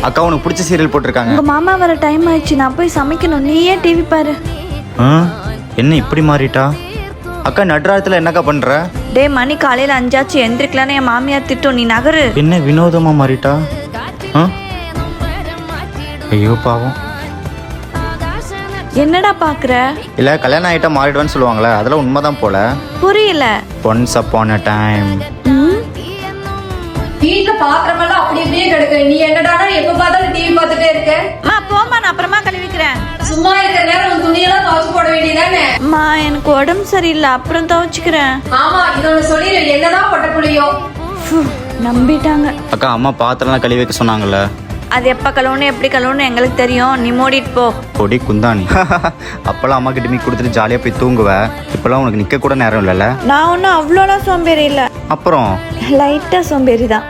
அக்கா உனக்கு பிடிச்ச சீரியல் போட்டிருக்காங்க. உங்க மாமா வர டைம் ஆயிடுச்சு, நான் போய் சமைக்கணும். நீயே டிவி பாரு. என்ன இப்படி மாறிட்டா? அக்கா நடுராத்துல என்னக்கா பண்ற? டே மணி காலையில 5 ஆச்சு, எந்திரிக்கலான்னு என் மாமியார் திட்டும். நீ நகரு. என்ன வினோதமா மாறிட்டா? ஐயோ பாவம். என்னடா பாக்குற? இல்ல கல்யாணம் ஆயிட்டா மாறிடுவேன்னு சொல்லுவாங்களே, அதெல்லாம் உண்மைதான் போல. புரியல. Once upon a time. வீட்டுல பாத்திரமெல்லாம் அப்படி அப்படியே கிடக்கு. நீ என்னடா எப்ப பார்த்தாலும் டிவி பார்த்துட்டே இருக்க? போமா, நான் அப்புறமா கழுவிக்கிறேன். சும்மா இருக்கிற நேரம் உன் துணியெல்லாம் துவைச்சு போட வேண்டியதானே? அம்மா எனக்கு உடம்பு சரியில்லை, அப்புறம் துவைச்சுக்கிறேன். ஆமா, இதோட சொல்லிடு என்னதான் பொட்ட புள்ளியோ. நம்பிட்டாங்க. அக்கா அம்மா பாத்திரம்லாம் கழுவி வைக்க சொன்னாங்கல்ல. அது எப்ப கழுவணும் எப்படி கழுவணும் எங்களுக்கு தெரியும். நீ மூடிட்டு போ. பொடி குந்தாணி. அப்பெல்லாம் அம்மா கிட்ட மீ கொடுத்துட்டு ஜாலியா போய் தூங்குவேன். இப்பெல்லாம் உனக்கு நிக்க கூட நேரம் இல்லைல்ல. நான் ஒன்னும் அவ்வளோலாம் சோம்பேறி இல்லை, அப்புறம் லைட்டா சோம்பேறி தான்.